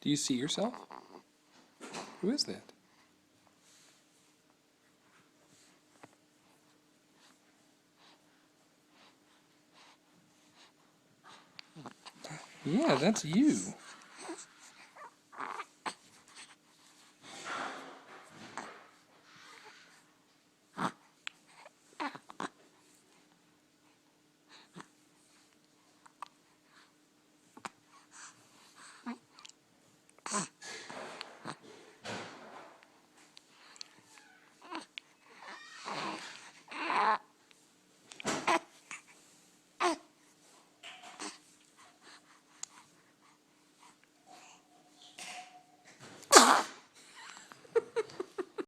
Do you see yourself? Who is that? Yeah, that's you.